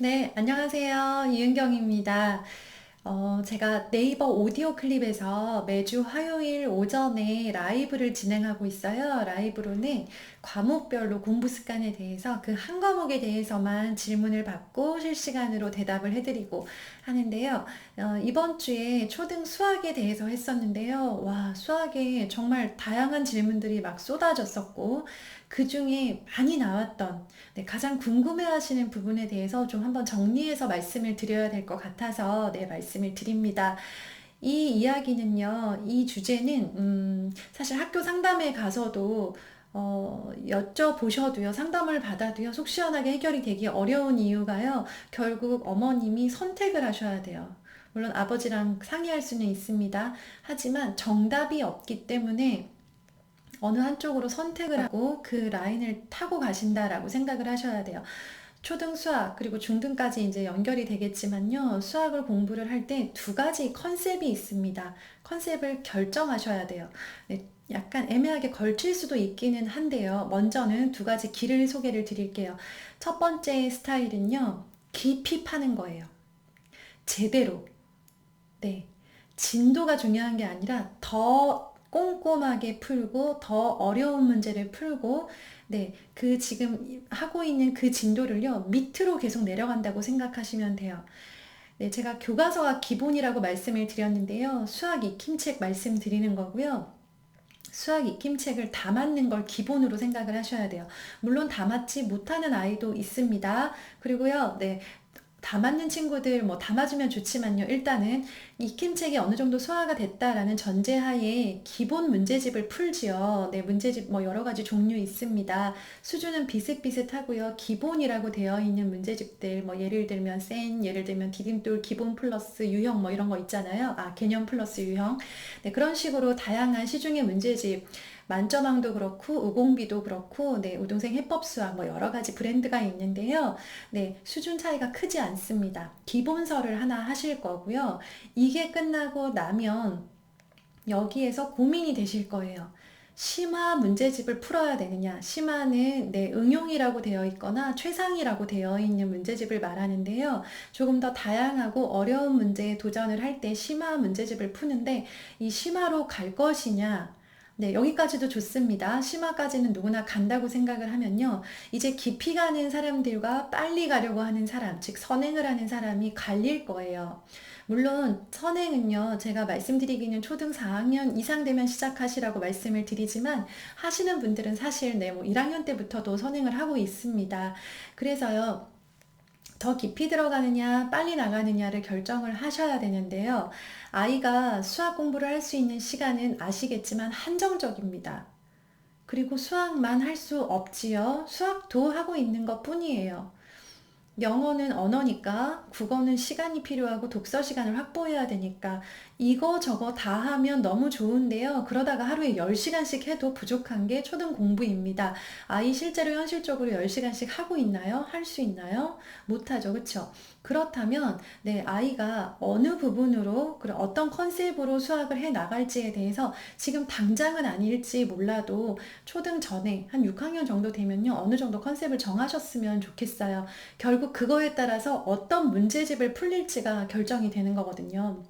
네, 안녕하세요. 이은경입니다. 제가 네이버 오디오 클립에서 매주 화요일 오전에 라이브를 진행하고 있어요. 라이브로는 과목별로 공부 습관에 대해서 그 한 과목에 대해서만 질문을 받고 실시간으로 대답을 해드리고 하는데요. 이번 주에 초등 수학에 대해서 했었는데요. 와, 수학에 정말 다양한 질문들이 막 쏟아졌었고, 그 중에 많이 나왔던 가장 궁금해하시는 부분에 대해서 좀 한번 정리해서 말씀을 드려야 될 것 같아서 말씀을 드립니다. 이 이야기는요, 이 주제는 사실 학교 상담에 가서도 여쭤보셔도요, 상담을 받아도요, 속 시원하게 해결이 되기 어려운 이유가요, 결국 어머님이 선택을 하셔야 돼요. 물론 아버지랑 상의할 수는 있습니다. 하지만 정답이 없기 때문에 어느 한쪽으로 선택을 하고 그 라인을 타고 가신다라고 생각을 하셔야 돼요. 초등 수학 그리고 중등까지 이제 연결이 되겠지만요. 수학을 공부를 할 때 두 가지 컨셉이 있습니다. 컨셉을 결정하셔야 돼요. 네, 약간 애매하게 걸칠 수도 있기는 한데요. 먼저는 두 가지 길을 소개를 드릴게요. 첫 번째 스타일은요. 깊이 파는 거예요. 제대로. 네. 진도가 중요한 게 아니라 더 꼼꼼하게 풀고 더 어려운 문제를 풀고 그 지금 하고 있는 그 진도를요, 밑으로 계속 내려간다고 생각하시면 돼요. 네, 제가 교과서가 기본이라고 말씀을 드렸는데요. 수학 익힘책 말씀드리는 거고요. 수학 익힘책을 다 맞는 걸 기본으로 생각을 하셔야 돼요. 물론 다 맞지 못하는 아이도 있습니다. 그리고요, 다 맞는 친구들 뭐 다 맞으면 좋지만요. 일단은 익힘책이 어느 정도 소화가 됐다라는 전제하에 기본 문제집을 풀지요. 네, 문제집 뭐 여러 가지 종류 있습니다. 수준은 비슷비슷하고요. 기본이라고 되어 있는 문제집들 뭐 예를 들면 예를 들면 디딤돌 기본 플러스 유형 뭐 이런 거 있잖아요. 아, 개념 플러스 유형. 네, 그런 식으로 다양한 시중의 문제집 만점왕도 그렇고 우공비도 그렇고 우동생 해법수학 뭐 여러 가지 브랜드가 있는데요. 네, 수준 차이가 크지 않습니다. 기본서를 하나 하실 거고요. 이게 끝나고 나면 여기에서 고민이 되실 거예요. 심화 문제집을 풀어야 되느냐? 심화는 응용이라고 되어 있거나 최상이라고 되어 있는 문제집을 말하는데요. 조금 더 다양하고 어려운 문제에 도전을 할 때 심화 문제집을 푸는데 이 심화로 갈 것이냐? 네, 여기까지도 좋습니다. 심화까지는 누구나 간다고 생각을 하면요. 이제 깊이 가는 사람들과 빨리 가려고 하는 사람, 즉 선행을 하는 사람이 갈릴 거예요. 물론 선행은요, 제가 말씀드리기는 초등 4학년 이상 되면 시작하시라고 말씀을 드리지만 하시는 분들은 사실 뭐 1학년 때부터도 선행을 하고 있습니다. 그래서요, 더 깊이 들어가느냐, 빨리 나가느냐를 결정을 하셔야 되는데요. 아이가 수학 공부를 할 수 있는 시간은 아시겠지만 한정적입니다. 그리고 수학만 할 수 없지요. 수학도 하고 있는 것 뿐이에요. 영어는 언어니까, 국어는 시간이 필요하고 독서 시간을 확보해야 되니까 이거 저거 다 하면 너무 좋은데요. 그러다가 하루에 10시간씩 해도 부족한 게 초등 공부입니다. 아이 실제로 현실적으로 10시간씩 하고 있나요? 할 수 있나요? 못하죠. 그쵸? 그렇다면 아이가 어느 부분으로 어떤 컨셉으로 수학을 해 나갈지에 대해서 지금 당장은 아닐지 몰라도 초등 전에 한 6학년 정도 되면요. 어느 정도 컨셉을 정하셨으면 좋겠어요. 결국 그거에 따라서 어떤 문제집을 풀릴지가 결정이 되는 거거든요.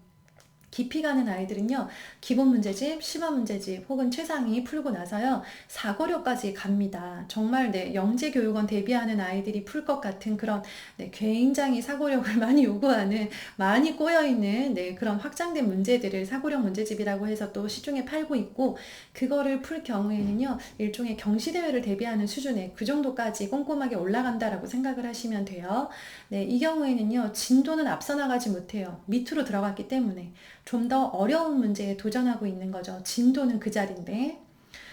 깊이 가는 아이들은요, 기본 문제집, 심화 문제집, 혹은 최상위 풀고 나서요, 사고력까지 갑니다. 정말 영재교육원 대비하는 아이들이 풀 것 같은 그런 굉장히 사고력을 많이 요구하는, 많이 꼬여있는 그런 확장된 문제들을 사고력 문제집이라고 해서 또 시중에 팔고 있고, 그거를 풀 경우에는요, 일종의 경시대회를 대비하는 수준의 그 정도까지 꼼꼼하게 올라간다라고 생각을 하시면 돼요. 네, 이 경우에는요, 진도는 앞서 나가지 못해요. 밑으로 들어갔기 때문에. 좀 더 어려운 문제에 도전하고 있는 거죠. 진도는 그 자리인데.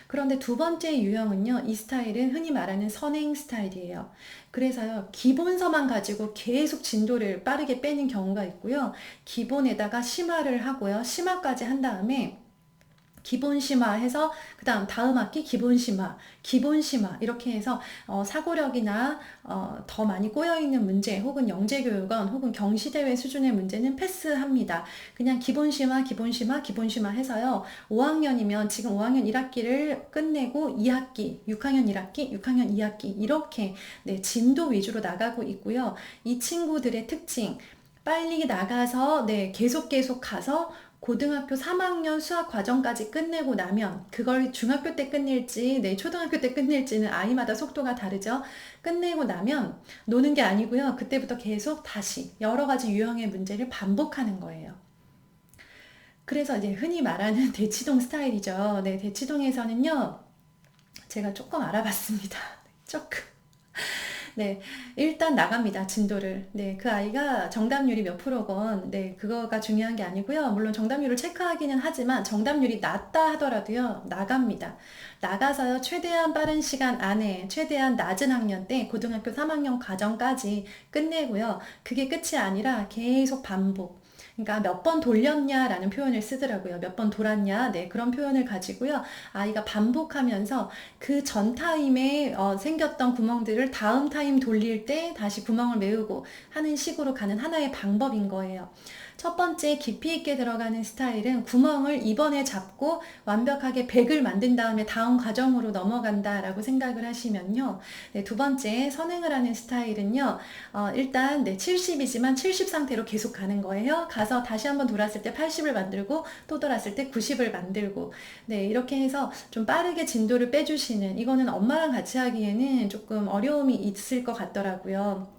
그런데 두 번째 유형은요, 이 스타일은 흔히 말하는 선행 스타일이에요. 그래서요, 기본서만 가지고 계속 진도를 빠르게 빼는 경우가 있고요. 기본에다가 심화를 하고요. 심화까지 한 다음에 기본 심화해서 그다음 다음 학기 기본 심화, 기본 심화 이렇게 해서 사고력이나 더 많이 꼬여 있는 문제 혹은 영재 교육원 혹은 경시대회 수준의 문제는 패스합니다. 그냥 기본 심화, 기본 심화, 기본 심화 해서요. 5학년이면 지금 5학년 1학기를 끝내고 2학기, 6학년 1학기, 6학년 2학기 이렇게 네, 진도 위주로 나가고 있고요. 이 친구들의 특징 빨리 나가서 네, 계속 가서 고등학교 3학년 수학 과정까지 끝내고 나면 그걸 중학교 때 끝낼지 네, 초등학교 때 끝낼지는 아이마다 속도가 다르죠. 끝내고 나면 노는 게 아니고요. 그때부터 계속 다시 여러 가지 유형의 문제를 반복하는 거예요. 그래서 이제 흔히 말하는 대치동 스타일이죠. 네, 대치동에서는요. 제가 조금 알아봤습니다. 조금. 네, 일단 나갑니다. 진도를. 네, 그 아이가 정답률이 몇 프로건, 네, 그거가 중요한 게 아니고요. 물론 정답률을 체크하기는 하지만 정답률이 낮다 하더라도요, 나갑니다. 나가서요, 최대한 빠른 시간 안에, 최대한 낮은 학년 때 고등학교 3학년 과정까지 끝내고요. 그게 끝이 아니라 계속 반복. 그러니까 몇 번 돌렸냐라는 표현을 쓰더라고요. 몇 번 돌았냐. 네, 그런 표현을 가지고요. 아이가 반복하면서 그 전 타임에 생겼던 구멍들을 다음 타임 돌릴 때 다시 구멍을 메우고 하는 식으로 가는 하나의 방법인 거예요. 첫 번째 깊이 있게 들어가는 스타일은 구멍을 이번에 잡고 완벽하게 100을 만든 다음에 다음 과정으로 넘어간다라고 생각을 하시면요. 네, 두 번째 선행을 하는 스타일은요. 일단 네, 70이지만 70 상태로 계속 가는 거예요. 가서 다시 한번 돌았을 때 80을 만들고 또 돌았을 때 90을 만들고 네, 이렇게 해서 좀 빠르게 진도를 빼주시는 이거는 엄마랑 같이 하기에는 조금 어려움이 있을 것 같더라고요.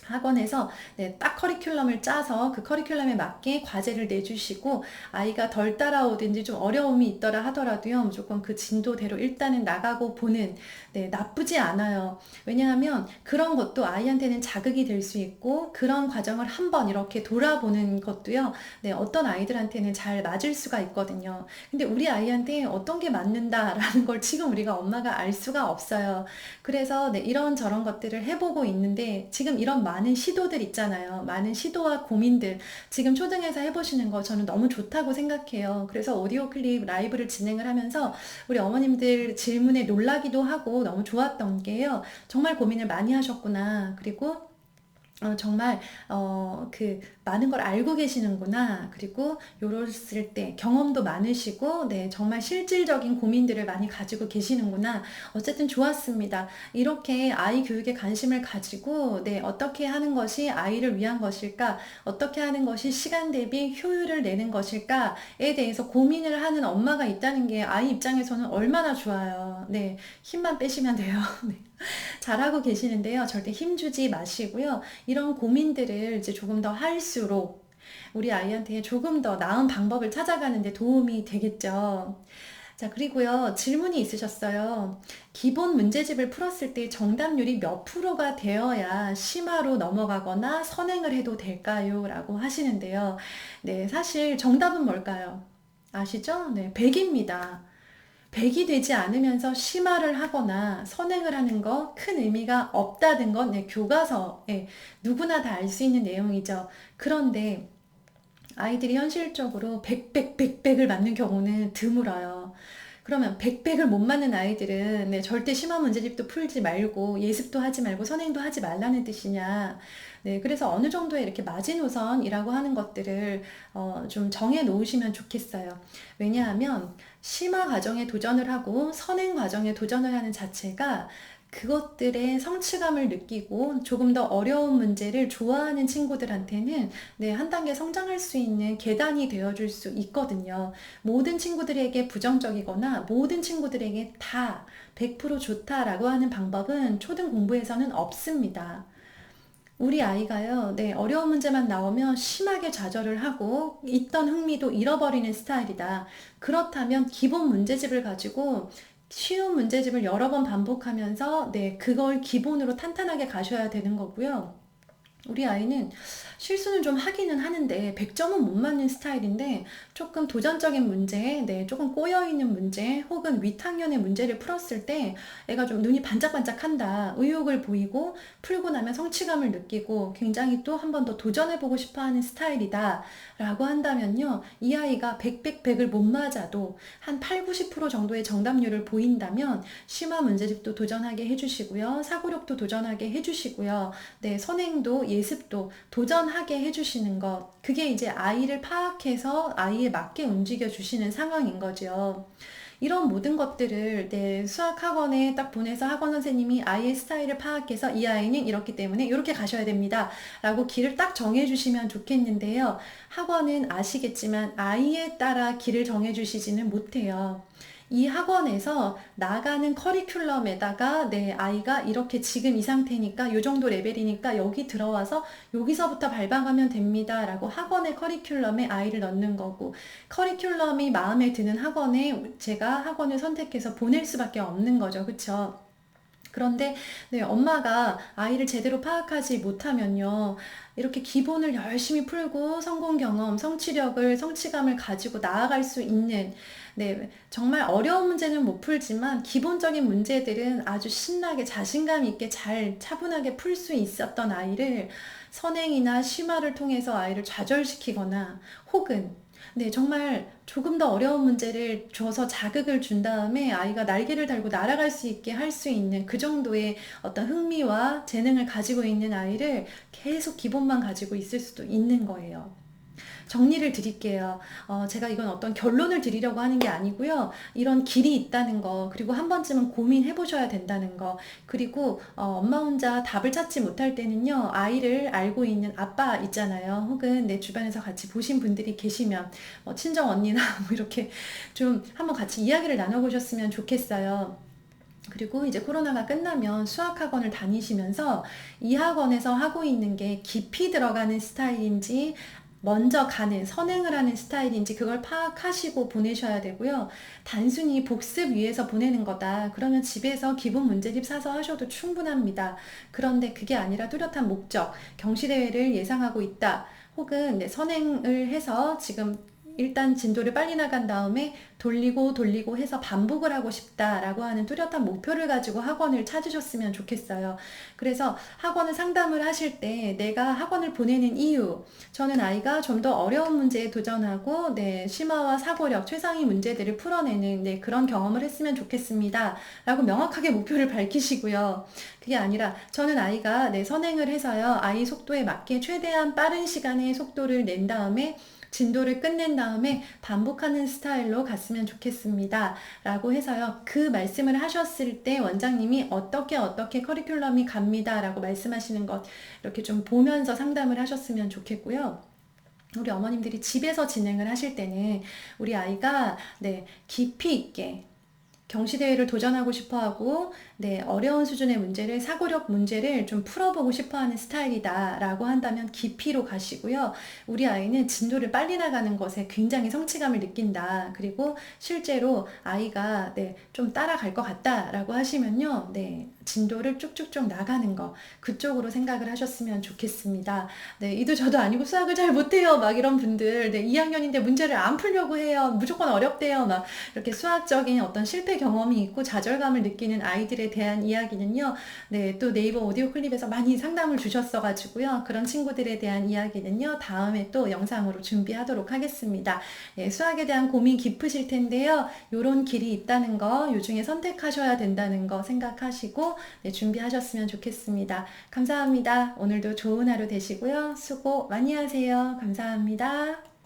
학원에서 네, 딱 커리큘럼을 짜서 그 커리큘럼에 맞게 과제를 내주시고 아이가 덜 따라오든지 좀 어려움이 있더라 하더라도요 무조건 그 진도대로 일단은 나가고 보는 네, 나쁘지 않아요. 왜냐하면 그런 것도 아이한테는 자극이 될 수 있고 그런 과정을 한번 이렇게 돌아보는 것도요 네, 어떤 아이들한테는 잘 맞을 수가 있거든요. 근데 우리 아이한테 어떤 게 맞는다라는 걸 지금 우리가 엄마가 알 수가 없어요. 그래서 네, 이런저런 것들을 해보고 있는데 지금 이런 많은 시도들 있잖아요. 많은 시도와 고민들 지금 초등에서 해보시는 거 저는 너무 좋다고 생각해요. 그래서 오디오 클립 라이브를 진행을 하면서 우리 어머님들 질문에 놀라기도 하고 너무 좋았던 게요. 정말 고민을 많이 하셨구나. 그리고 정말 그 많은 걸 알고 계시는구나. 그리고 요랬을 때 경험도 많으시고 네, 정말 실질적인 고민들을 많이 가지고 계시는구나. 어쨌든 좋았습니다. 이렇게 아이 교육에 관심을 가지고 네, 어떻게 하는 것이 아이를 위한 것일까? 어떻게 하는 것이 시간 대비 효율을 내는 것일까에 대해서 고민을 하는 엄마가 있다는 게 아이 입장에서는 얼마나 좋아요. 네, 힘만 빼시면 돼요. 네. 잘하고 계시는데요. 절대 힘주지 마시고요. 이런 고민들을 이제 조금 더 할수록 우리 아이한테 조금 더 나은 방법을 찾아가는 데 도움이 되겠죠. 자, 그리고요. 질문이 있으셨어요. 기본 문제집을 풀었을 때 정답률이 몇 프로가 되어야 심화로 넘어가거나 선행을 해도 될까요? 라고 하시는데요. 네, 사실 정답은 뭘까요? 아시죠? 네, 100입니다. 100이 되지 않으면서 심화를 하거나 선행을 하는 거 큰 의미가 없다는 건 네, 교과서에 누구나 다 알 수 있는 내용이죠. 그런데 아이들이 현실적으로 100을 맞는 경우는 드물어요. 그러면 100을 못 맞는 아이들은 네, 절대 심화 문제집도 풀지 말고 예습도 하지 말고 선행도 하지 말라는 뜻이냐. 네, 그래서 어느 정도의 이렇게 마지노선이라고 하는 것들을 좀 정해 놓으시면 좋겠어요. 왜냐하면 심화 과정에 도전을 하고 선행 과정에 도전을 하는 자체가 그것들의 성취감을 느끼고 조금 더 어려운 문제를 좋아하는 친구들한테는 네, 한 단계 성장할 수 있는 계단이 되어줄 수 있거든요. 모든 친구들에게 부정적이거나 모든 친구들에게 다 100% 좋다라고 하는 방법은 초등 공부에서는 없습니다. 우리 아이가요, 네, 어려운 문제만 나오면 심하게 좌절을 하고 있던 흥미도 잃어버리는 스타일이다. 그렇다면 기본 문제집을 가지고 쉬운 문제집을 여러 번 반복하면서 네, 그걸 기본으로 탄탄하게 가셔야 되는 거고요. 우리 아이는 실수는 좀 하기는 하는데 100점은 못 맞는 스타일인데 조금 도전적인 문제, 조금 꼬여있는 문제 혹은 위탁연의 문제를 풀었을 때 애가 좀 눈이 반짝반짝한다, 의욕을 보이고 풀고 나면 성취감을 느끼고 굉장히 또 한 번 더 도전해보고 싶어하는 스타일이다 라고 한다면요, 이 아이가 100을 못 맞아도 한 8, 90% 정도의 정답률을 보인다면 심화 문제집도 도전하게 해주시고요, 사고력도 도전하게 해주시고요, 선행도 예습도 도전하게 해주시는 것, 그게 이제 아이를 파악해서 아이에 맞게 움직여 주시는 상황인 거죠. 이런 모든 것들을 수학학원에 딱 보내서 학원 선생님이 아이의 스타일을 파악해서 이 아이는 이렇기 때문에 이렇게 가셔야 됩니다 라고 길을 딱 정해주시면 좋겠는데요. 학원은 아시겠지만 아이에 따라 길을 정해주시지는 못해요. 이 학원에서 나가는 커리큘럼에다가 내 아이가 이렇게 지금 이 상태니까 이 정도 레벨이니까 여기 들어와서 여기서부터 밟아가면 됩니다 라고 학원의 커리큘럼에 아이를 넣는 거고, 커리큘럼이 마음에 드는 학원에 제가 학원을 선택해서 보낼 수밖에 없는 거죠. 그쵸? 그런데 엄마가 아이를 제대로 파악하지 못하면요, 이렇게 기본을 열심히 풀고 성공 경험, 성취력을, 성취감을 가지고 나아갈 수 있는, 정말 어려운 문제는 못 풀지만 기본적인 문제들은 아주 신나게 자신감 있게 잘 차분하게 풀 수 있었던 아이를 선행이나 심화를 통해서 아이를 좌절시키거나 혹은 정말 조금 더 어려운 문제를 줘서 자극을 준 다음에 아이가 날개를 달고 날아갈 수 있게 할 수 있는 그 정도의 어떤 흥미와 재능을 가지고 있는 아이를 계속 기본만 가지고 있을 수도 있는 거예요. 정리를 드릴게요. 제가 이건 어떤 결론을 드리려고 하는 게 아니고요. 이런 길이 있다는 거, 그리고 한 번쯤은 고민해 보셔야 된다는 거, 그리고 엄마 혼자 답을 찾지 못할 때는요, 아이를 알고 있는 아빠 있잖아요. 혹은 내 주변에서 같이 보신 분들이 계시면 친정 언니나 뭐 이렇게 좀 한번 같이 이야기를 나눠보셨으면 좋겠어요. 그리고 이제 코로나가 끝나면 수학학원을 다니시면서 이 학원에서 하고 있는 게 깊이 들어가는 스타일인지 먼저 가는, 선행을 하는 스타일인지 그걸 파악하시고 보내셔야 되고요. 단순히 복습 위해서 보내는 거다, 그러면 집에서 기본 문제집 사서 하셔도 충분합니다. 그런데 그게 아니라 뚜렷한 목적, 경시대회를 예상하고 있다, 혹은 선행을 해서 지금 일단 진도를 빨리 나간 다음에 돌리고 해서 반복을 하고 싶다라고 하는 뚜렷한 목표를 가지고 학원을 찾으셨으면 좋겠어요. 그래서 학원을 상담을 하실 때 내가 학원을 보내는 이유, 저는 아이가 좀 더 어려운 문제에 도전하고 심화와 사고력, 최상위 문제들을 풀어내는 그런 경험을 했으면 좋겠습니다 라고 명확하게 목표를 밝히시고요. 그게 아니라 저는 아이가 선행을 해서요, 아이 속도에 맞게 최대한 빠른 시간에 속도를 낸 다음에 진도를 끝낸 다음에 반복하는 스타일로 갔으면 좋겠습니다 라고 해서요, 그 말씀을 하셨을 때 원장님이 어떻게 커리큘럼이 갑니다 라고 말씀하시는 것, 이렇게 좀 보면서 상담을 하셨으면 좋겠고요. 우리 어머님들이 집에서 진행을 하실 때는 우리 아이가 깊이 있게 경시대회를 도전하고 싶어하고 어려운 수준의 문제를, 사고력 문제를 좀 풀어보고 싶어하는 스타일이다 라고 한다면 깊이로 가시고요. 우리 아이는 진도를 빨리 나가는 것에 굉장히 성취감을 느낀다, 그리고 실제로 아이가 좀 따라갈 것 같다 라고 하시면요, 진도를 쭉쭉쭉 나가는 거, 그쪽으로 생각을 하셨으면 좋겠습니다. 이도 저도 아니고 수학을 잘 못해요 막 이런 분들, 2학년인데 문제를 안 풀려고 해요, 무조건 어렵대요, 막 이렇게 수학적인 어떤 실패 경험이 있고 좌절감을 느끼는 아이들에 대한 이야기는요, 또 네이버 오디오 클립에서 많이 상담을 주셨어 가지고요, 그런 친구들에 대한 이야기는요 다음에 또 영상으로 준비하도록 하겠습니다. 수학에 대한 고민 깊으실 텐데요, 요런 길이 있다는 거, 요 중에 선택하셔야 된다는 거 생각하시고 준비하셨으면 좋겠습니다. 감사합니다. 오늘도 좋은 하루 되시고요, 수고 많이 하세요. 감사합니다.